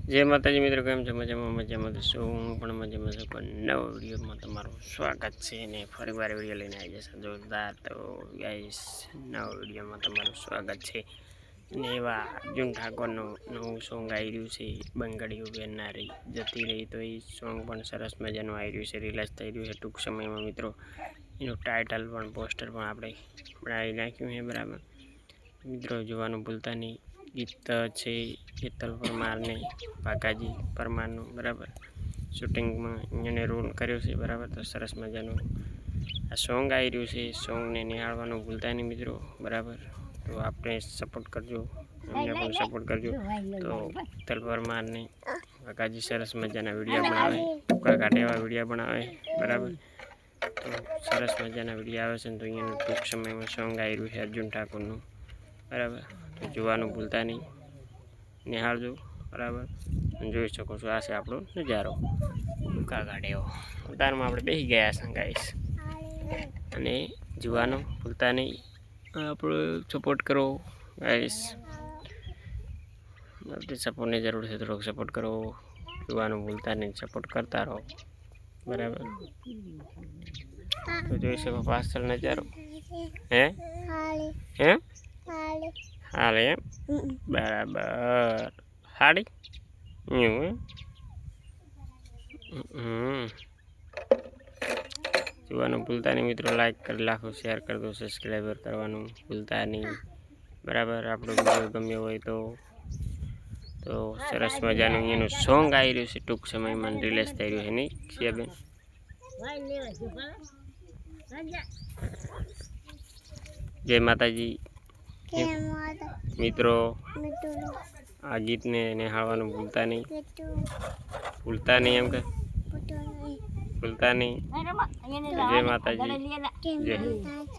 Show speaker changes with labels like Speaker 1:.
Speaker 1: जय माताजी मित्रों, केम छो? मजामां मजामां तो हूँ पण मजामां छुं। पण नवा विडियोमां तमारुं स्वागत छे ने फरीवार विडियो लईने આવી जशे जोरदार। तो गाइस नवा विडियोमां तमारुं स्वागत छे ने एवा अर्जुन ठाकोरનું નવું સોંગ આવી રહ્યું છે બંગડીઓ બેનનારી જતી રહી। તો એ સોંગ પણ સરસ મજાનું આવી રહ્યું છે, રિલીઝ થઈ રહ્યું છે ટૂંક સમયમાં મિત્રો। એનું ટાઇટલ પણ પોસ્ટર પણ આપણે બનાવી નાખ્યું છે બરાબર મિત્રો, જોવાનું ભૂલતા નહીં। गीत है हेतल परमार ने भागाजी परमार बराबर शूटिंग में इन्होंने रोल कर्यो से बराबर। तो सरस मजानु आ सॉन्ग आई रह्यु छे, सॉन्ग ने निहाळवानुं भूलता नहीं मित्रों बराबर। तो आपने सपोर्ट करजो, अમને पण सपोर्ट करजो। तो हेतल परमार ने भागाजी सरस मजाना वीडियो बनावे, टूंका काढे एवा वीडियो बनावे बराबर। तो सरस मजाना वीडियो आवे छे। तो अहींयानुं टूंक समय में सॉन्ग आई रह्यु छे अर्जुन ठाकुरनुं बराबर। तो जोवानुं भूलता नहीं, निहाळजो बराबर। जोई शको छो आ छे आपणो नजारो टूंका काढे एवो। उतारमां आपणे बेसी गया छे गाइस, अने जोवानुं भूलता नहीं। आपणो सपोर्ट करो गाइस, आपणे सपोर्टनी जरूर छे, थोड़ोक सपोर्ट करो। जोवानुं भूलता नहीं, सपोर्ट करता रहो बराबर। तो जोई शको पाछळ नजारो हे हे हाले बराबर हाड़ी जोवानुं भूलता नहीं मित्रों। लाइक कर लाखो, शेयर कर दो, सब्सक्राइबर करवानुं भूलता नहीं बराबर। आपणो विडियो गम्यो होय तो सरस मजानुं एनुं सॉन्ग आई रह्युं छे, टूंक समय में रिलीज थई रह्युं छे नहीं खियाबेन। जय माताजी मित्रों। आ गीत ने निहाळवानुं भूलता नहीं, भूलता नहीं एम के भूलता नहीं। जय माताजी जय।